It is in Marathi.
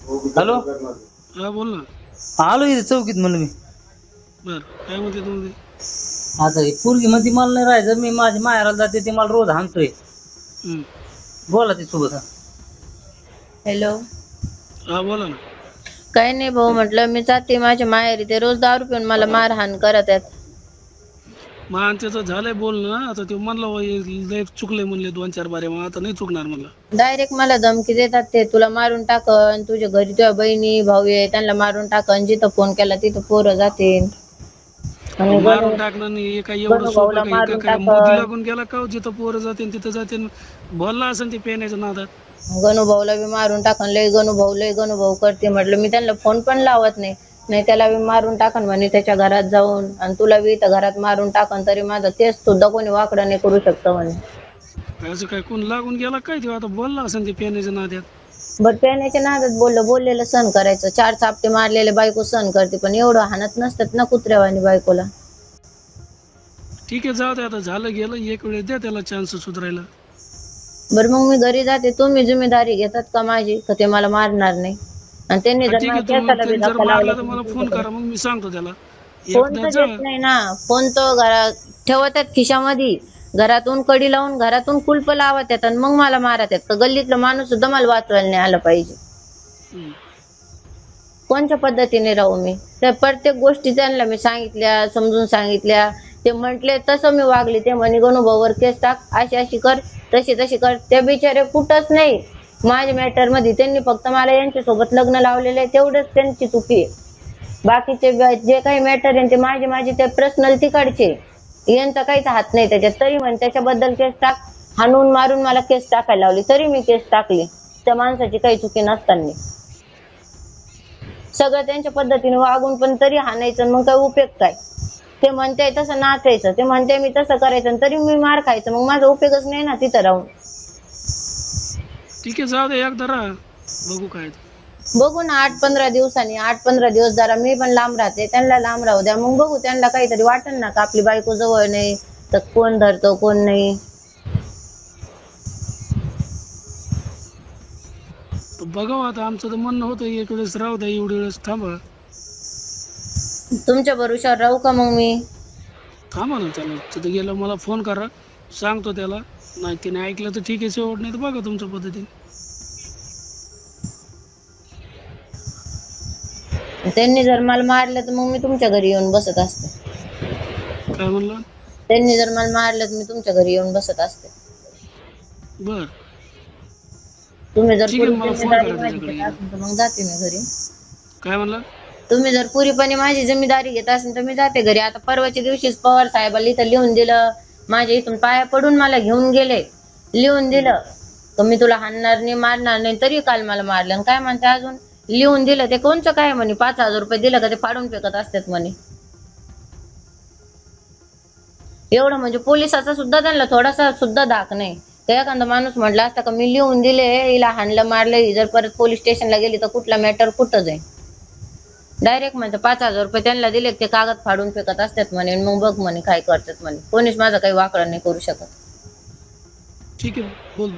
हॅलो, हा बोल ना. आलो इथे चौकीत म्हणलं मी. बर काय म्हणते तुम्ही? आता ही पोरगी मध्ये मला नाही राहायचं, मी माझ्या माहेराला जाते, ते मला रोज हाणतोय. बोला ती सोबत. हॅलो, हा बोला ना. काही नाही भाऊ, म्हटलं मी जाते माझ्या माहेरी, ते रोज दारू पिऊन मला मारहाण करत आहेत. मग आणि त्याचं झालंय बोलणं, आता ते म्हणलं लय चुकले म्हणले 2-4 बारे, मग आता नाही चुकणार म्हणलं. डायरेक्ट मला धमकी देतात, ते तुला मारून टाकन, तुझ्या घरी तुझ्या बहिणी भाऊ आहे त्यांना मारून टाकन, जिथं फोन केला तिथं पोरं जातील. आणि मारून टाकणं नाही काय एवढं गणू सोपं भाऊला काय? मारून काय बुद्धी टाकन, लागून गेला का हो? जिथं पोरं जाते तिथं जाते. बोलला असेल ते पेण्याच्या नादात. गणू भाऊला बी मारून टाकन, लय गणू भाऊ करते. म्हटलं मी त्यांना फोन पण लावत नाही, नाही त्याला बी मारून टाकन म्हणे त्याच्या घरात जाऊन, आणि तुला बी इथं घरात मारून टाकन, तरी माझा केस सुद्धा कोणी वाकडा नाही करू शकतं म्हणे. असं काय कोण लागून गेला काय? ते आता बोलला असेल ते पेण्याच्या नादात. बरं पेण्याच्या नादात बोललेलं सहन करायचं, 4 चापटे मारलेले बायको सहन करते, पण एवढं हाणत नसतात ना कुत्र्यावानी बायकोला. ठीक आहे, जाऊ दे, आता झालं गेलं, एक वेळेस द्या त्याला चान्स सुधारायला. बरं मग मी घरी जाते, तुम्ही जिम्मेदारी घेतात का माझी, का ते मला मारणार नाही? आणि त्यांनी जर ठीक माझ्या आहे, तुम्ही केसाला बी त्यांनी जर धक्का लावला मारला तर तर मला मी फोन काय करू? करा, मग मी सांगतो त्याला. फोन एकदा तर जा. देत नाही ना, फोन तो घरात ठेवतात खिशामध्ये, घरातून कडी लावून घरातून कुलप लावत येतात, मग मला मारत आहेत. का गल्लीतला माणूस सुद्धा मला वाचवायला नाही आलं पाहिजे? हम्म. कोणत्या पद्धतीने राहू मी? त्या प्रत्येक गोष्टी त्यांना मी सांगितल्या, समजून सांगितल्या, ते म्हटले तसं मी वागले. ते म्हणे गणूभाऊवर केस टाक, अशी अशी कर, तशी तशी कर. त्या बिचारे कुठंच नाही माझ्या मॅटर मध्ये, त्यांनी फक्त मला यांच्यासोबत लग्न लावलेलं आहे, तेवढंच त्यांची चुकी आहे. बाकीचे जे काही मॅटर आहे ते माझे ते पर्सनल तिकडचे, यांचा काहीच हात नाही त्याच्यात. तरी म्हणे त्याच्याबद्दल केस टाक, हाणून मारून मला केस टाकायला लावली, तरी मी केस टाकली, त्या माणसाची काही चुकी नसताना. सगळं त्यांच्या पद्धतीने वागून पण तरी हाणायचं, मग काय उपयोग काय? ते म्हणते तसं नाचायचं, ते म्हणते मी तसं करायचं, तरी मी मार खायचं, मग माझा उपयोगच नाही ना तिथं राहून. ठीक आहे, जाऊ दे, एकदा राहा, बघू काय ते. बघू ना 8-15 दिवसांनी, 8-15 दिवस जरा मी पण लांब राहते, त्यांना लांब राहू द्या, मग बघू. त्यांना काहीतरी वाटेल ना का आपली बायको जवळ नाही तर कोण धरतो कोण नाही. तर बघावं आता, आमचं तर म्हणणं होतं एक वेळेस राहू द्या, एवढी वेळेस थांबा. तुमच्या भरोशावर राहू का मग मी? थांबा ना, त्याला तिथं गेलं मला फोन करा, सांगतो त्याला. नाही तिने ऐकलं तर ठीक आहे, शेवट नाही तर बघा तुमच्या पद्धतीने. त्यांनी जर मला मारलं तर मग मी तुमच्या घरी येऊन बसत असते. काय म्हणलं? त्यांनी जर मला मारलं तर मी तुमच्या घरी येऊन बसत असते. बर, तुम्ही जर ठीक आहे, पुरी मला फोन जिम्मेदारी करा माझी त्याच्याकडे घेत गेलं. असेल तर मग जाते मी घरी. काय म्हणलं? तुम्ही जर पुरीपणे माझी जिम्मेदारी घेत असेल तर मी जाते घरी. आता परवाच्या दिवशीच पवार साहेबांनी इथं लिहून दिलं, माझ्या इथून पाया पडून मला घेऊन गेले, लिहून दिलं तर मी तुला हाणणार नाही मारणार नाही, तरी काल मला मारलं. आणि काय म्हणते अजून, लिहून दिलं ते कोणचं काय म्हणे, 5,000 रुपये दिलं का ते फाडून फेकत असतात म्हणे. एवढं म्हणजे पोलिसाचा सुद्धा त्यांना थोडासा सुद्धा धाक नाही. तर एखादा माणूस म्हटला असता का मी लिहून दिले, हिला हाणलं मारलं, ही जर परत पोलीस स्टेशनला गेली तर कुठला मॅटर कुठं जाईल? डायरेक्ट म्हणजे 5,000 रुपये त्यांना दिले, ते कागद फाडून फेकत असतात म्हणे, मग बघ म्हणे काय करतात म्हणे. कोणीच माझा काही वाकडा नाही करू शकत. ठीक आहे, बोल.